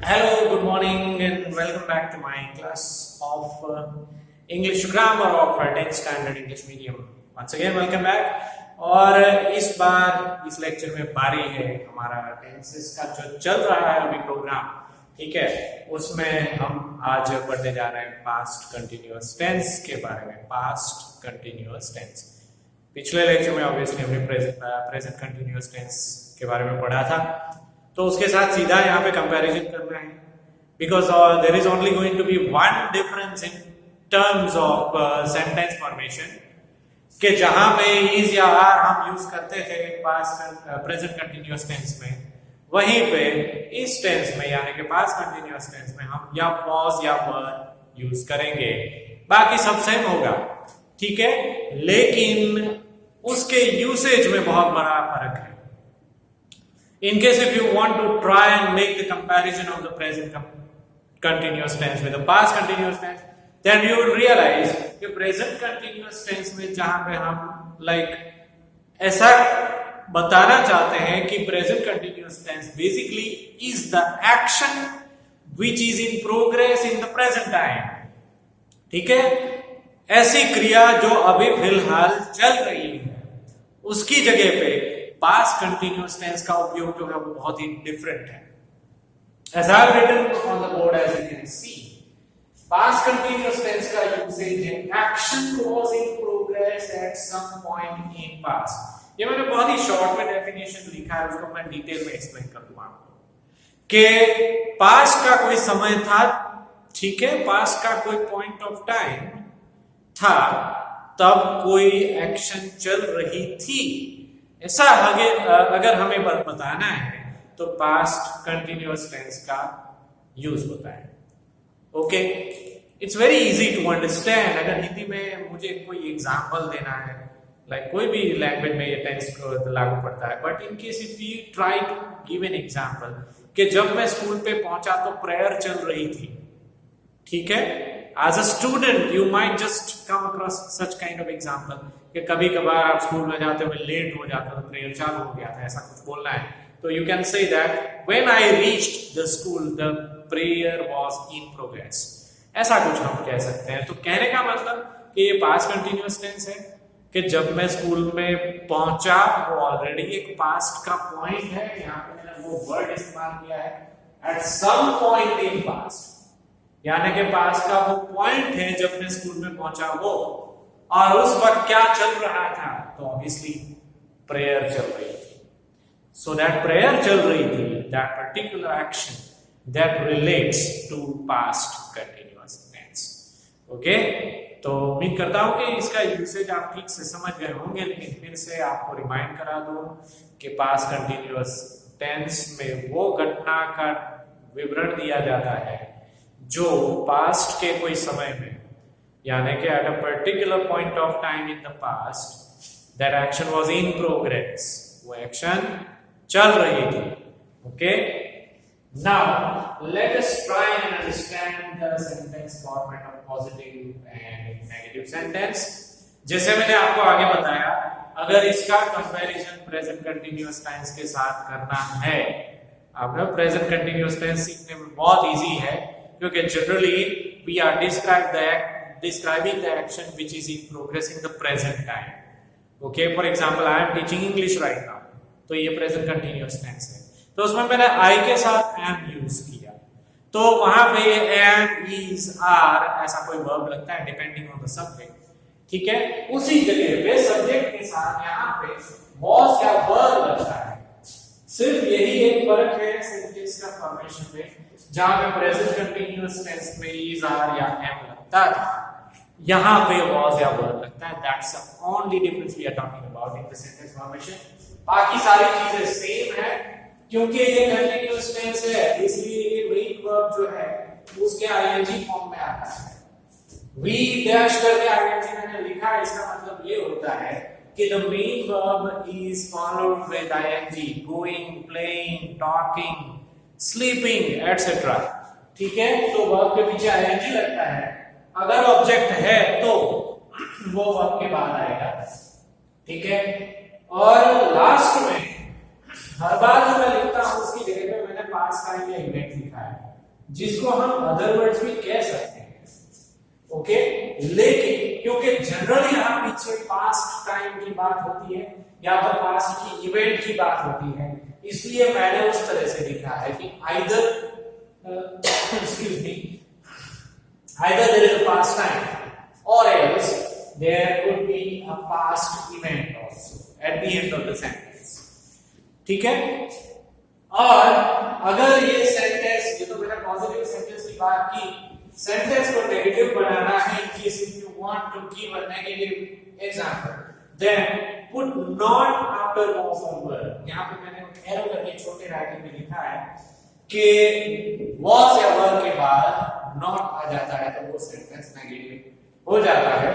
Hello, good morning, and welcome back to my class of English grammar of 10th standard English medium. Once again, welcome back. और इस बार इस lecture में बारी है हमारा tenses का जो चल रहा है अभी प्रोग्राम, ठीक है, उसमें हम आज पढ़ने जा रहे हैं पास्ट कंटिन्यूअस टेंस के बारे में। पास्ट कंटिन्यूअस टेंस, पिछले लेक्चर में ऑब्वियसली हमने प्रेजेंट कंटिन्यूअस टेंस के बारे में पढ़ा था, तो उसके साथ सीधा यहाँ पे कंपैरिजन करना है, because there is only going to be one difference in terms of sentence formation, कि जहां पे इज या आर हम यूज करते थे पास्ट प्रेजेंट कंटिन्यूअस टेंस में, वहीं पे इस टेंस में यानी कि पास्ट कंटिन्यूअस टेंस में हम या वॉज या वर यूज करेंगे। बाकी सब सेम होगा, ठीक है, लेकिन उसके यूसेज में बहुत बड़ा फर्क है। In case if you want to try and make the comparison of the present continuous tense with the past continuous tense, then you will realize कि present continuous tense में जहां पे हम ऐसा बताना चाहते हैं कि present continuous tense basically is the action which is in progress in the present time, ठीक है, ऐसी क्रिया जो अभी फिलहाल चल रही है, उसकी जगह पे पास्ट कंटिन्यूअस टेंस का उपयोग जो है वो बहुत ही डिफरेंट है। As I have written on the board, as you can see, past continuous tense का यूसेज है action was in progress at some point in past। ये मैंने बहुत ही शॉर्ट में डेफिनेशन लिखा है, उसको मैं डिटेल में एक्सप्लेन कर दूंगा आपको कि पास्ट का कोई समय था, ठीक है, पास्ट का कोई पॉइंट ऑफ टाइम था, तब कोई एक्शन चल रही थी, ऐसा अगर हमें बताना है तो पास्ट कंटिन्यूअस टेंस का यूज होता है। Okay, it's very easy to understand. अगर हिंदी में मुझे कोई एग्जांपल देना है, कोई भी लैंग्वेज में ये टेंस को लागू पड़ता है, but in case if we try to give an example कि जब मैं स्कूल पे पहुंचा तो प्रेयर चल रही थी, ठीक है, as a student you might just come across such kind of example कि कभी कभार आप स्कूल में जाते हुए लेट हो जाते हो, प्रेयर चालू हो गया था, ऐसा कुछ बोलना है, तो you can say that when I reached the school the prayer was in progress, ऐसा कुछ हम कह सकते हैं। तो कहने का मतलब कि ये पास्ट कंटिन्यूअस टेंस है कि जब मैं स्कूल में पहुंचा वो ऑलरेडी एक पास्ट का पॉइंट है, यहाँ पे मैंने वो वर्ड इस्तेमाल किया है at some point in past, यानी कि पास्ट का वो पॉइंट है जब मैं स्कूल में पहुंचा वो, और उस वक्त क्या चल रहा था, तो ऑब्वियसली प्रेयर चल रही थी। सो दैट प्रेयर चल रही थी, that particular action that relates to past continuous tense. Okay, तो उम्मीद करता हूं कि इसका यूसेज आप ठीक से समझ गए होंगे, लेकिन फिर से आपको रिमाइंड करा दूं कि पास्ट कंटिन्यूअस टेंस में वो घटना का विवरण दिया जाता है जो पास्ट के कोई समय में, यानी कि at a particular point of time in the past that action was in progress, वो एक्शन चल रही थी। Okay, now let us try and understand the sentence format of positive and negative sentence। जैसे मैंने आपको आगे बताया, अगर इसका कंपैरिजन प्रेजेंट कंटिन्यूअस टेंस के साथ करना है, आपने प्रेजेंट कंटिन्यूअस टेंस सीखने में बहुत इजी है, क्योंकि generally we are describing the action which is in progress in the present time. Okay, for example, I am teaching English right now, तो ये present continuous tense है, तो उसमें मैंने I के साथ am यूज किया, तो वहां पे am, is, are ऐसा कोई verb लगता है depending on the subject, ठीक है, उसी जगह पे सब्जेक्ट के साथ यहाँ पे was या were लगता है। सिर्फ यही एक फर्क है सेंटेंस का फॉर्मेशन में, जहां पे प्रेजेंट कंटिन्यूअस टेंस में is, are या am लगता है, यहां पे was या were लगता है। That's the only difference we are talking about in the sentence formation। बाकी सारी चीजें सेम है, क्योंकि ये कंटिन्यूअस टेंस है, इसलिए मेन वर्ब जो है उसके ing फॉर्म में आता है। we डैश करके ing मैंने लिखा है, इसका मतलब ये होता है कि the main verb is followed with ing, going, playing, talking, sleeping, etc. ठीक है, तो वर्ब के पीछे ing लगता है, अगर ऑब्जेक्ट है तो वो वर्ब के बाद आएगा, ठीक है, और लास्ट में हर बार जो मैं लिखता हूं उसकी जगह पे मैंने पास का ये इवेंट लिखा है। जिसको हम अदर वर्ड्स भी कह सकते हैं, ओके। लेकिन क्योंकि जनरली यहाँ पीछे पास्ट टाइम की बात होती है या तो पास्ट की इवेंट की बात होती है, इसलिए मैंने उस तरह से लिखा है कि either excuse me, either there is a past time or else there could be a past event also at the end of the sentence, ठीक है। और अगर ये सेंटेंस, ये तो मैंने पॉजिटिव सेंटेंस की बात की, सेंटेंस को नेगेटिव बनाना है, in case if you want to give a negative example, then put not after was or were। यहाँ पे मैंने एरो करके छोटे राइटिंग में लिखा है कि was या were के बाद not आ जाता है तो वो सेंटेंस नेगेटिव हो जाता है।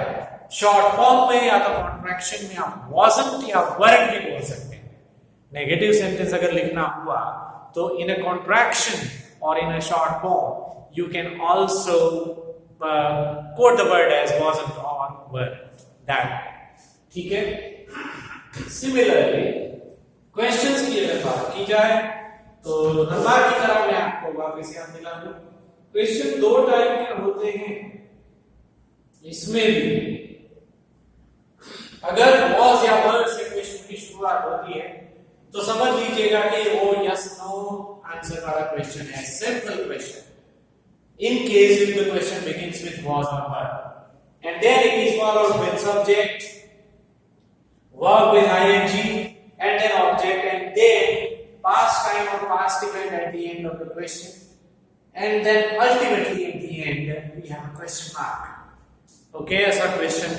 शॉर्ट फॉर्म में या तो कॉन्ट्रैक्शन में आप wasn't या weren't भी बोल सकते हैं। नेगेटिव सेंटेंस अगर लिखना हुआ तो इन अ कॉन्ट्रैक्शन और in a short form you can also quote the word as wasn't or were, that, ठीक है। सिमिलरली क्वेश्चंस की अगर बात की जाए तो हर बार की तरह मैं आपको वापस याद दिला दूं, क्वेश्चन दो टाइप के होते हैं। इसमें भी अगर was या were से क्वेश्चन की शुरुआत होती है तो समझ लीजिएगा कि वो yes no आंसर वाला क्वेश्चन है, simple question. In case if the question begins with was or were, and then it is followed with subject, verb with ing, and then object, and then past time or past event at the end of the question, and then ultimately at the end we have a question mark. Okay, ऐसा question,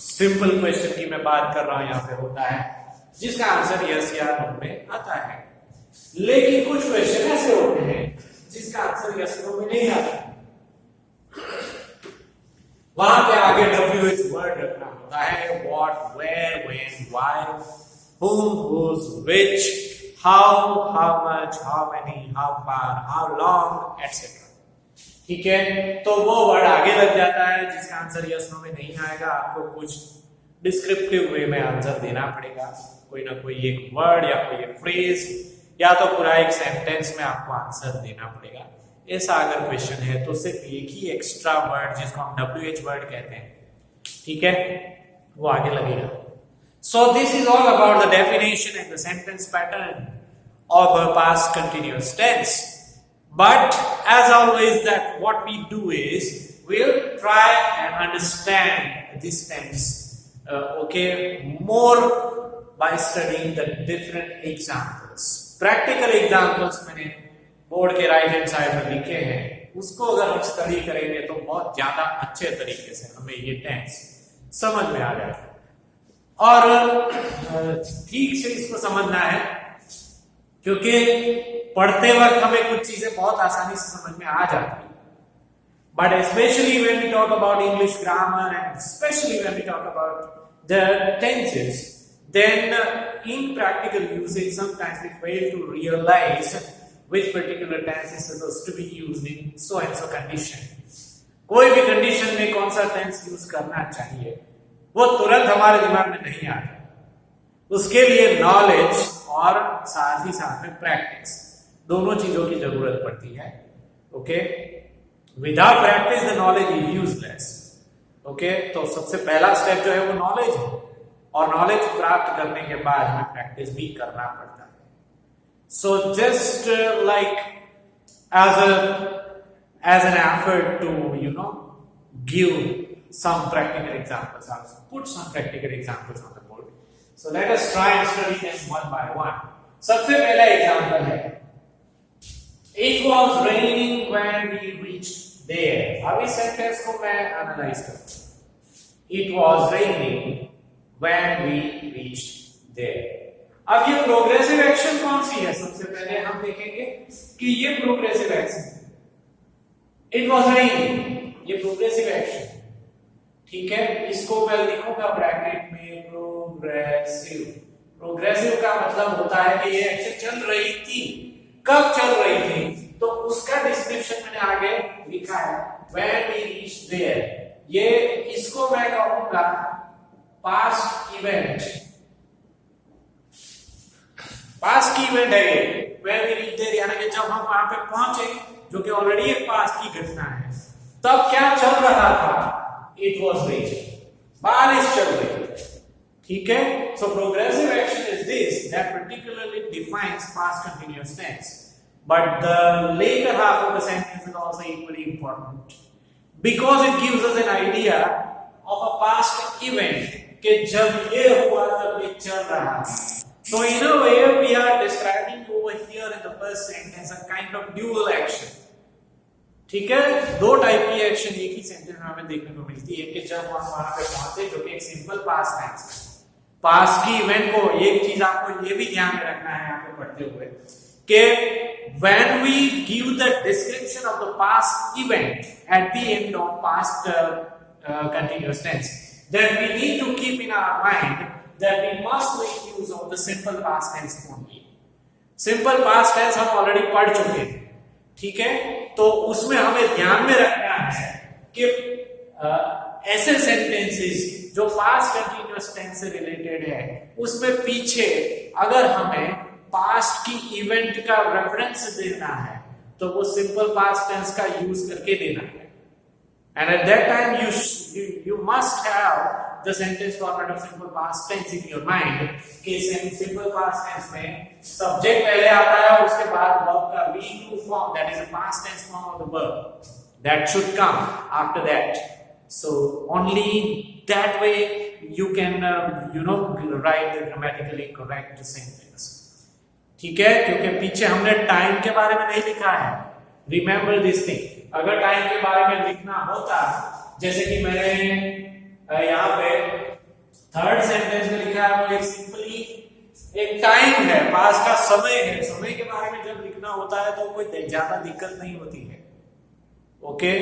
simple question की मैं बात कर रहा हूं यहाँ पे होता है जिसका आंसर yes या no में आता है। लेकिन कुछ क्वेश्चन ऐसे होते हैं जिसका आंसर यस नो में नहीं आता, वहां पे आगे WH वर्ड रखना होता है, what, where, when, why, whom, whose, which, how much, how many, how far, how long, etc. ठीक है, तो वो वर्ड आगे लग जाता है जिसका आंसर यस नो में नहीं आएगा। आपको कुछ डिस्क्रिप्टिव वे में आंसर देना पड़ेगा, कोई ना कोई एक वर्ड या कोई एक फ्रेज या तो पूरा एक सेंटेंस में आपको आंसर देना पड़ेगा। ऐसा अगर क्वेश्चन है तो सिर्फ एक ही एक्स्ट्रा वर्ड जिसको हम WH वर्ड कहते हैं, ठीक है, वो आगे लगेगा। So this is all about the definition and the sentence pattern of a past continuous tense. But as always that what we do is we'll try and understand this tense okay more by studying the different examples. Practical examples मैंने board के right hand side में लिखे हैं, उसको अगर हम study करेंगे तो बहुत ज्यादा अच्छे तरीके से हमें ये टेंस समझ में आ जाएगा। और ठीक से इसको समझना है क्योंकि पढ़ते वक्त हमें कुछ चीजें बहुत आसानी से समझ में आ जाती है, but specially when we talk about English grammar and specially when we talk about the tenses, then in practical usage sometimes we fail to realize which particular tense is supposed to be used in so and so condition. कोई भी condition में कौन सा tense use करना चाहिए वो तुरंत हमारे दिमाग में नहीं आता, उसके लिए नॉलेज और साथ ही साथ में प्रैक्टिस दोनों चीजों की जरूरत पड़ती है। Okay, without practice the knowledge is useless. Okay, तो सबसे पहला स्टेप जो है वो नॉलेज है और नॉलेज प्राप्त करने के बाद हमें प्रैक्टिस भी करना पड़ता है। So just like as an effort to give some practical examples, also put some practical examples on the board. So let us try and study them one by one. सबसे पहला एग्जांपल है, It was raining when we reached there. अब इस sentence को मैं analyse करता हूं। It was raining when we reached there. अब ये प्रोग्रेसिव एक्शन कौन सी है? सबसे पहले हम देखेंगे कि ये progressive action, it was raining, ये प्रोग्रेसिव एक्शन, ठीक है। इसको मैं लिखूंगा ब्रैकेट में प्रोग्रेसिव। प्रोग्रेसिव का मतलब होता है कि ये एक्शन चल रही थी। कब चल रही थी? तो उसका डिस्क्रिप्शन मैंने आगे लिखा है, when we reached there। ये इसको मैं कहूंगा पास्ट इवेंट। पास्ट की इवेंट है ये, when we reached there, यानी कि जब हम वहां पे पहुंचे जो कि ऑलरेडी एक पास्ट की घटना है। तब क्या चल रहा था? इट वॉज रेनिंग, बारिश चल रही है। ठीक है, so progressive action is this that particularly defines past continuous tense, but the latter half of the sentence is also equally important because it gives us an idea of a past event कि जब ये हुआ तब ये चल रहा था। So in a way we are describing over here in the first sentence a kind of dual action. ठीक है, दो टाइप की एक्शन एक ही सेंटेंस में हमें देखने को मिलती है कि जब हम वहां पे पहुंचे, जो कि एक सिंपल पास्ट टेंस है। पास्ट की इवेंट को, एक चीज आपको ये भी ध्यान में रखना है यहाँ पे पढ़ते हुए कि when we give the description of the past event at the end of past continuous tense, then we need to keep in our mind that we must make use of the simple past tense only. Simple past tense हम already पढ़ चुके हैं, ठीक है, तो उसमें हमें ध्यान में रखना है कि ऐसे सेंटेंसेस जो पास्ट कंटिन्यूअस टेंस से रिलेटेड है, उसमें पीछे अगर हमें पास्ट की इवेंट का रेफरेंस देना है तो वो सिंपल पास्ट टेंस का यूज करके देना है। And at that time you must have the sentence format of simple past tense in your mind कि simple past tense में subject पहले आता है, उसके बाद verb का V2 form, that is a past tense form of the verb that should come after that. So only that way you can write the grammatically correct sentence. ठीक है, क्योंकि पीछे हमने टाइम के बारे में नहीं लिखा है। Remember this thing. अगर टाइम के बारे में लिखना होता, जैसे कि मैंने यहाँ पे थर्ड सेंटेंस में लिखा है, वो एक सिंपली एक टाइम है, पास का समय है। समय के बारे में जब लिखना होता है तो कोई ज्यादा दिक्कत नहीं होती है। ओके,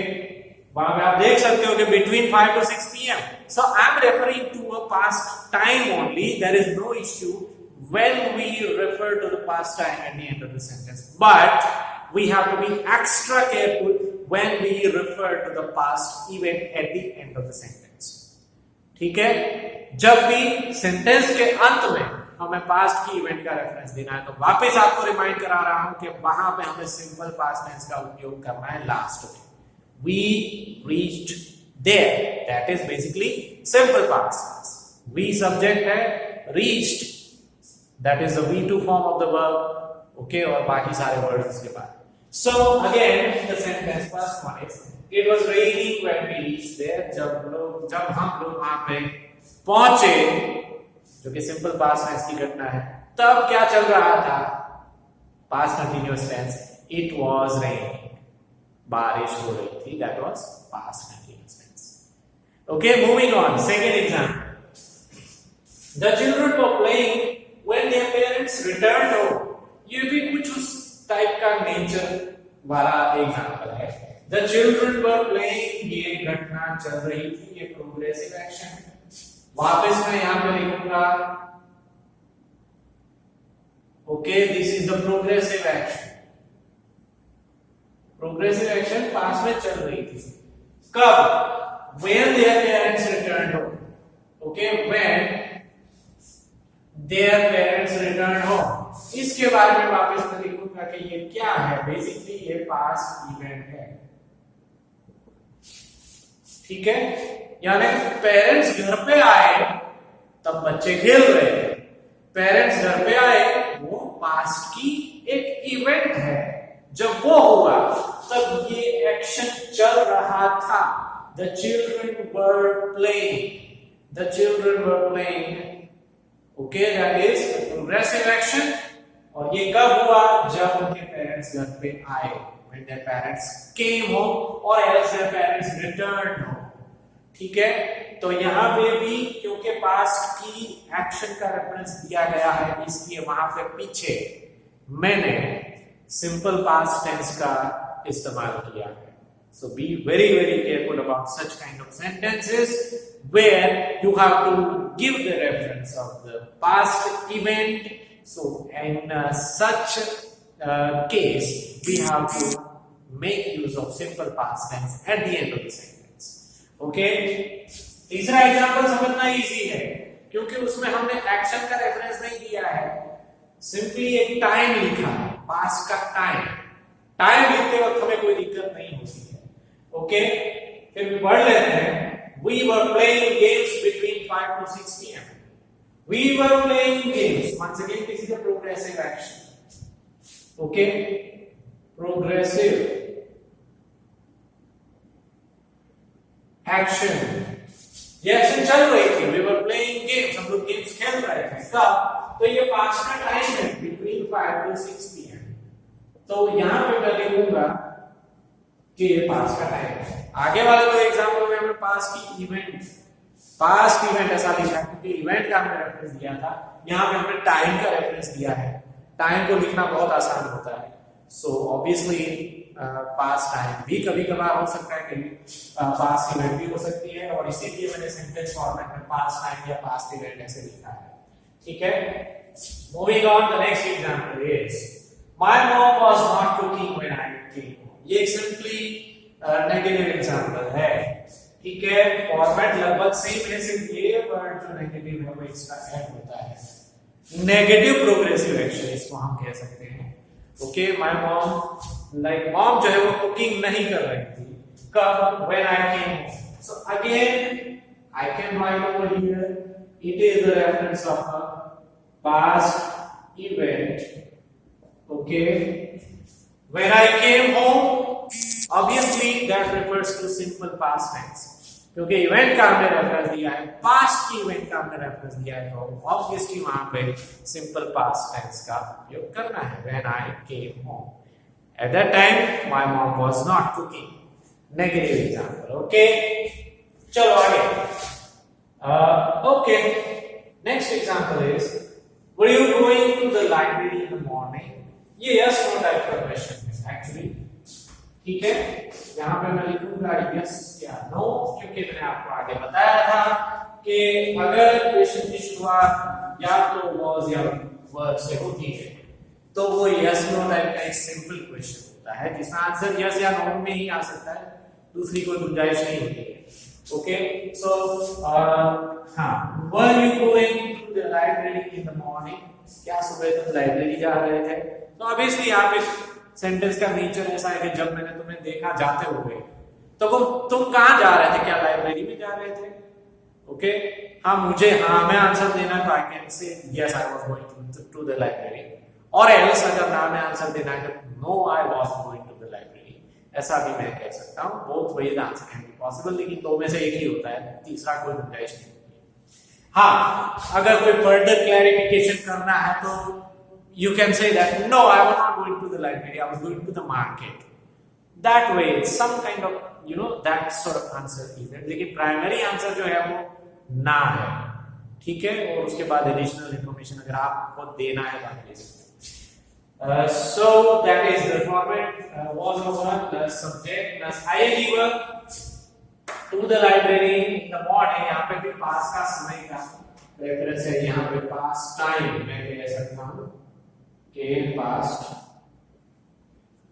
वहां पे आप देख सकते हो कि between 5 to 6 p.m. So I am referring to a past time only. There is no issue when we refer to the past time at the end of the sentence, but we have to be extra careful when we refer to the past event at the end of the sentence. ठीक है, जब भी sentence के अंत में हमें past की event का रेफरेंस देना है तो वापस आपको रिमाइंड करा रहा हूं कि वहां पे हमें सिंपल पास्ट टेंस का उपयोग करना है लास्ट में। We reached there, that is basically simple past tense. We subject है, reached, that is the V2 form of the verb. Okay, और बाकी सारे वर्ड्स इसके बाद। So again, the sentence first one is, it was raining when we reached there. जब हम लोग वहां पे पहुंचे, जो कि सिंपल पास्ट टेंस की घटना है, तब क्या चल रहा था? Past continuous tense, it was raining. बारिश हो रही थी, that was past continuous tense. Okay, moving on. Second example. The children were playing when their parents returned home. ये भी कुछ उस टाइप का नेचर वाला एग्जांपल है। The children were playing, ये घटना चल रही थी, ये प्रोग्रेसिव एक्शन। वापस मैं यहां पे लिखूंगा, okay, this is the progressive action. Progressive action past में चल रही थी। कब? When their parents returned home. Okay, when their parents returned home. इसके बारे में वापस मैं लिखूंगा कि ये क्या है। बेसिकली ये पास्ट इवेंट है, ठीक है, यानी पेरेंट्स घर पे आए तब बच्चे खेल रहे थे। पेरेंट्स घर पे आए, वो पास्ट की एक इवेंट है। जब वो हुआ तब ये एक्शन चल रहा था। The children were playing. The children were playing. Okay, that is progressive action. और ये कब हुआ? जब उनके पेरेंट्स घर पे आए, when their parents came home or else their parents returned home. ठीक है, तो यहाँ पे भी क्योंकि पास्ट की एक्शन का रेफरेंस दिया गया है, इसलिए वहां पे पीछे मैंने सिंपल पास्ट टेंस का इस्तेमाल किया है। So be very careful about such kind of sentences where you have to give the reference of the past event. So in such case, we have to make use of simple past tense at the end of the sentence. Okay? तीसरा example समझना easy है क्योंकि उसमें हमने action का reference नहीं दिया है, सिंपली एक टाइम लिखा, पास्ट का टाइम। टाइम लिखते वक्त हमें कोई दिक्कत नहीं होती है। ओके, फिर भी पढ़ लेते हैं। We were playing games between 5 to 6 p.m. We were playing games. Once again, this is a progressive action. Okay, progressive action. ये एक्शन चल रही थी, we were playing games, हम लोग गेम्स खेल रहे थे। कब? तो ये पास्ट का टाइम है, between 5 to 6 p.m. तो यहां पे मैं लिखूंगा कि ये पास्ट का टाइम है। आगे वाले दो एग्जाम्पल में हमने पास्ट इवेंट ऐसा लिखा क्योंकि इवेंट का हमने रेफरेंस दिया था, यहाँ पे हमने टाइम का रेफरेंस दिया है। टाइम को लिखना बहुत आसान होता है, सो ऑब्वियसली पास्ट टाइम भी कभी कभार हो सकता है, कभी पास्ट इवेंट भी हो सकती है, और इसीलिए मैंने सेंटेंस फॉर्मेट में पास्ट टाइम या पास्ट इवेंट ऐसे लिखा है। ठीक है, moving on, the next example is my mom was not cooking when I came. ये एक सिंपली नेगेटिव एग्जांपल है। ठीक है, फॉर्मेट लगभग सेम है, सिर्फ ये वर्ड जो नेगेटिव है वो एक्स्ट्रा ऐड होता है। नेगेटिव प्रोग्रेसिव एक्शन इसको हम कह सकते हैं। Okay, my mom, like mom जो है वो कुकिंग नहीं कर रही थी। कब? When I came. So again I can write over here it is the reference of a past event. Okay, when I came home, obviously that refers to simple past tense, क्योंकि event का हमने reference दिया है, past की event का हमने reference दिया है, तो ऑब्वियसली वहां पे सिंपल पास्ट टेंस का उपयोग करना है। When I came home, at that time my mom was not cooking. Negative example. Okay, चलो आगे। Okay, next example is were you going to the library in the morning? ये yes no type का question है actually. ठीक है, यहाँ पे मैं लिखूंगा यस या नो, क्योंकि मैंने आपको आगे बताया था कि अगर क्वेश्चन की शुरुआत या तो वाज या वर से होती है तो वो यस नो टाइप का एक सिंपल क्वेश्चन होता है जिसका आंसर यस या नो में ही आ सकता है, दूसरी कोई गुंजाइश नहीं होती है। ओके, सो हाँ, were you going to the library in the morning? क्या सुबह तुम लाइब्रेरी जा रहे थे? तो ऑब्वियसली यहाँ पे सेंटेंस का नेचर ऐसा है कि जब मैंने तुम्हें देखा जाते हुए, तो तुम कहां जा रहे थे? क्या लाइब्रेरी में जा रहे थे? ओके, हाँ मुझे मैं आंसर देना है तो I can say yes I was going to the library, और एल्स अगर ना मैं आंसर देना है तो no I was going to the library, ऐसा भी मैं कह सकता हूं। Both ways answer can be possible, लेकिन दो में से एक ही होता है, तीसरा कोई गुंजाइश नहीं होती। हाँ, अगर कोई फर्दर क्लैरिफिकेशन करना है तो you can say that no, I was not going to the library, I was going to the market. That way some kind of that sort of answer is there, लेकिन primary answer जो है वो ना है। ठीक है, और उसके बाद एडिशनल इंफॉर्मेशन अगर आपको देना है तो आप दे सकते हैं। So that is the format, was over plus subject plus ing verb to the library in the morning। यहाँ पे भी पास का समय का रेफरेंस है, यहाँ पे पास टाइम मैं कह सकता हूँ के past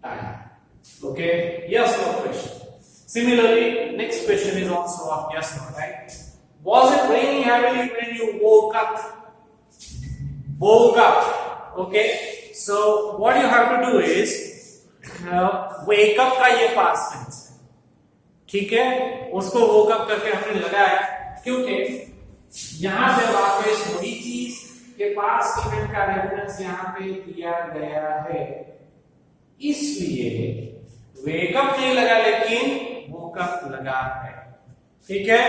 time. Okay, yes no question. Similarly, next question is also of yes no, right? Was it raining heavily when you woke up? Okay, so what you have to do is wake up का ये past tense है। ठीक है, उसको woke up करके हमने लगाया क्योंकि यहां पे वापस वही चीज के पास इवेंट का रेफरेंस यहाँ पे दिया गया है, इसलिए वेकअप नहीं लगा लेकिन वोकअप लगा है। ठीक है,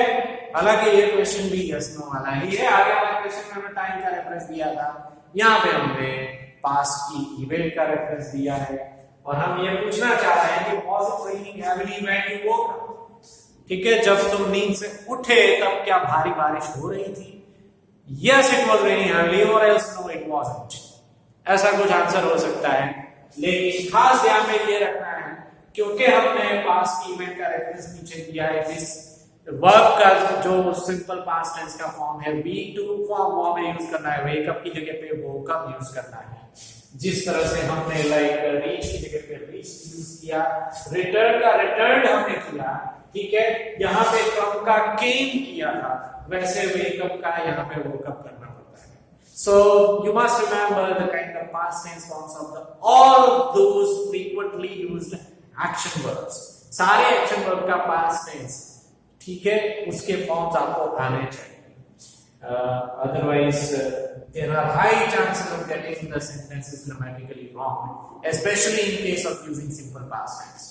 हालांकि ये क्वेश्चन भी यस नो वाला ही है। आगे वाले क्वेश्चन में हमने टाइम का रेफरेंस दिया था, यहाँ पे हमने पास्ट की इवेंट का रेफरेंस दिया है, और हम ये पूछना चाह रहे हैं कि was it raining heavily when you woke up? ठीक है, जब तुम नींद से उठे तब क्या भारी बारिश हो रही थी? Yes, it was raining heavily, or else no, it wasn't. ऐसा कुछ आंसर हो सकता है, लेकिन खास ध्यान में ये रखना है क्योंकि हमने पास्ट की इवेंट का रेफरेंस नीचे दिया है, दिस वर्ब का जो सिंपल पास्ट टेंस का फॉर्म है V2 फॉर्म वो हमें यूज करना है, वेकअप की जगह पे वोकअप यूज करना है। जिस तरह से हमने लाइक रीच की जगह पे रीच यूज किया, रिटर्न का रिटर्न हमने किया, ठीक है, यहाँ पे कम का केम किया था, वैसे वेकअप का यहाँ पे वोकअप करना पड़ता है। So you must remember the kind of past tense forms of all those frequently used action verbs. सारे action verb का past tense, ठीक है, उसके forms आपको आने चाहिए. Otherwise, there are high chances of getting the sentences grammatically wrong, especially in case of using simple past tense.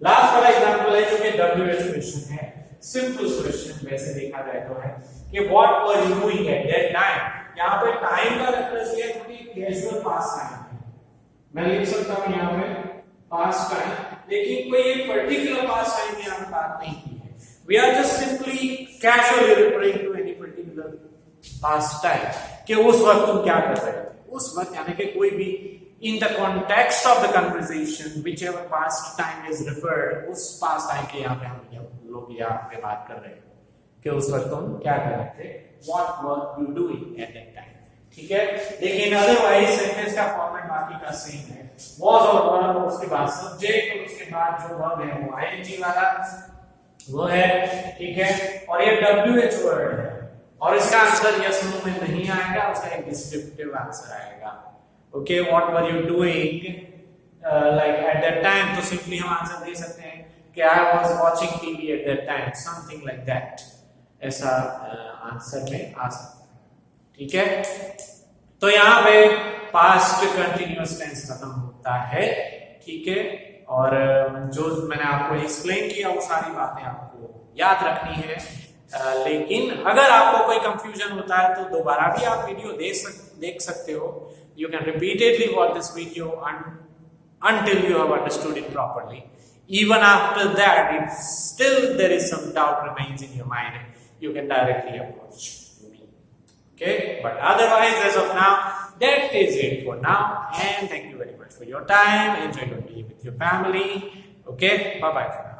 Last वाला example है जो कि WH question है. Simple question वैसे देखा जाए तो है कि what were you doing at that time. यहाँ पे टाइम का रेफरेंस लिया क्योंकि कैजुअल पास्ट टाइम है. मैं लिख सकता हूँ यहाँ पे पास्ट टाइम, लेकिन कोई एक पर्टिकुलर पास्ट टाइम की हम बात नहीं की है. We are just simply casually referring to any particular past time कि उस वक्त तुम क्या कर रहे थे. उस वक्त यानी कि कोई भी in the context of the conversation which ever past time is referred, उस पास्ट टाइम के यहाँ पे हम लोग यहाँ पे बात कर रहे हैं कि उस वक्त तुम क्या कर रहे थे. What were you doing at that time? ठीक है, लेकिन अदरवाइज सेंटेंस का फॉर्मेट बाकी का सेम है. was और were और उसके बाद सब्जेक्ट और उसके बाद जो वर्ब है वो ing वाला वो है. ठीक है, और ये WH वर्ड है और इसका आंसर यस नो में नहीं आएगा, उसका एक डिस्क्रिप्टिव आंसर आएगा. Okay, what were you doing like at that time, तो सिंपली हम आंसर दे सकते हैं कि I was watching TV at that time, something like that. ऐसा आंसर में आ सकता है. ठीक है, तो यहाँ पे पास्ट कंटिन्यूअस टेंस खत्म होता है. ठीक है, और जो मैंने आपको एक्सप्लेन किया वो सारी बातें आपको याद रखनी है. लेकिन अगर आपको कोई कंफ्यूजन होता है तो दोबारा भी आप वीडियो देख सकते हो. You can repeatedly watch this video until you have understood it properly. Even after that, if still there is some doubt remains in your mind, you can directly approach me. Okay, but otherwise, as of now, that is it for now. And thank you very much for your time. Enjoy your day with your family. Okay, bye bye.